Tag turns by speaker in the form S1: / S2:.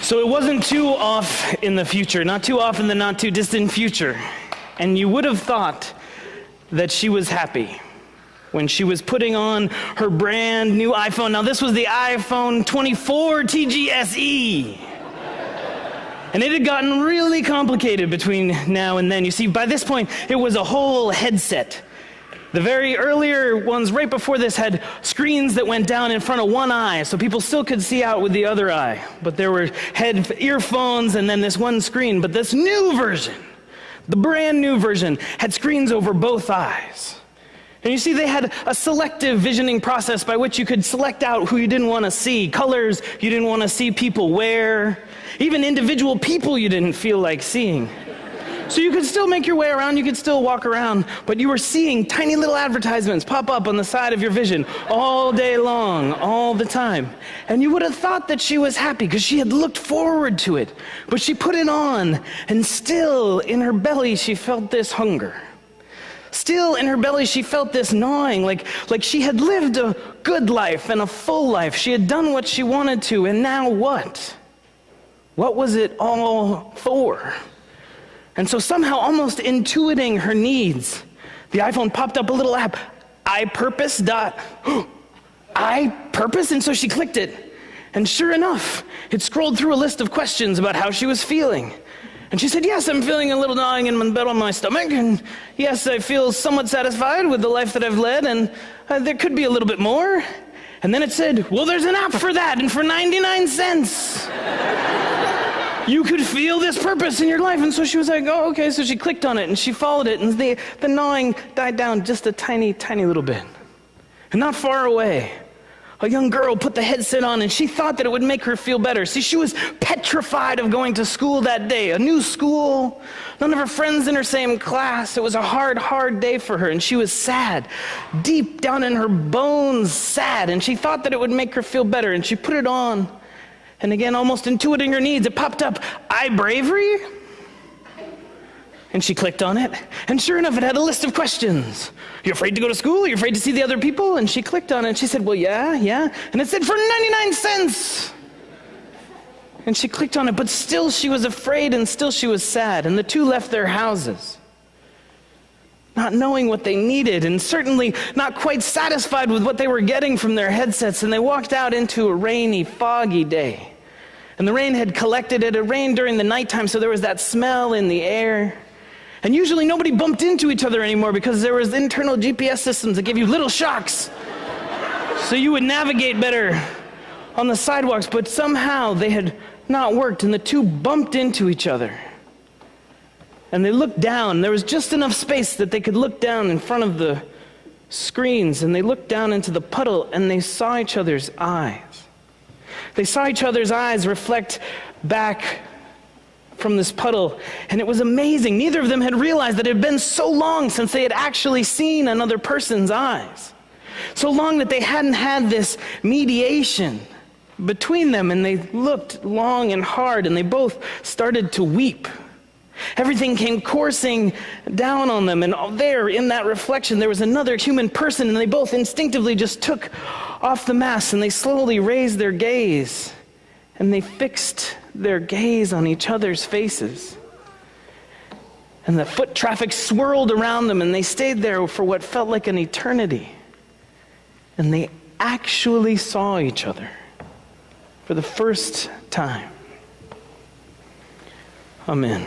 S1: So it wasn't too off in the future, not too off in the not too distant future. And you would have thought that she was happy when she was putting on her brand new iPhone. Now this was the iPhone 24 TGSE. And it had gotten really complicated between now and then. You see, by this point, it was a whole headset. The very earlier ones right before this had screens that went down in front of one eye, so people still could see out with the other eye. But there were earphones and then this one screen. But this new version, the brand new version, had screens over both eyes. And you see, they had a selective visioning process by which you could select out who you didn't want to see, colors you didn't want to see people wear, even individual people you didn't feel like seeing. So you could still make your way around, you could still walk around, but you were seeing tiny little advertisements pop up on the side of your vision all day long, all the time. And you would have thought that she was happy because she had looked forward to it. But she put it on, and still in her belly she felt this hunger. Still in her belly she felt this gnawing, like she had lived a good life and a full life. She had done what she wanted to, and now what? What was it all for? And so somehow, almost intuiting her needs, the iPhone popped up a little app, iPurpose. iPurpose? And so she clicked it. And sure enough, it scrolled through a list of questions about how she was feeling. And she said, yes, I'm feeling a little gnawing in my stomach. And yes, I feel somewhat satisfied with the life that I've led. And there could be a little bit more. And then it said, well, there's an app for that. And for 99 cents. You could feel this purpose in your life. And so she was like, oh, okay. So she clicked on it and she followed it, and the gnawing died down just a tiny, tiny little bit. And not far away, a young girl put the headset on, and she thought that it would make her feel better. See, she was petrified of going to school that day, a new school, none of her friends in her same class. It was a hard, hard day for her, and she was sad, deep down in her bones sad, and she thought that it would make her feel better, and she put it on. And again, almost intuiting her needs, it popped up, iBravery? And she clicked on it, and sure enough, it had a list of questions. You afraid to go to school? You afraid to see the other people? And she clicked on it, and she said, well, yeah. And it said, for 99 cents. And she clicked on it, but still she was afraid, and still she was sad. And the two left their houses, not knowing what they needed, and certainly not quite satisfied with what they were getting from their headsets. And they walked out into a rainy, foggy day. And the rain had collected. It had rained during the nighttime, so there was that smell in the air. And usually nobody bumped into each other anymore because there was internal GPS systems that gave you little shocks so you would navigate better on the sidewalks. But somehow they had not worked, and the two bumped into each other. And they looked down. There was just enough space that they could look down in front of the screens, and they looked down into the puddle, and they saw each other's eyes. They saw each other's eyes reflect back from this puddle, and it was amazing. Neither of them had realized that it had been so long since they had actually seen another person's eyes. So long that they hadn't had this mediation between them, and they looked long and hard, and they both started to weep. Everything came coursing down on them, and there in that reflection there was another human person, and they both instinctively just took off the mask, and they slowly raised their gaze, and they fixed their gaze on each other's faces. And the foot traffic swirled around them, and they stayed there for what felt like an eternity. And they actually saw each other for the first time. Amen.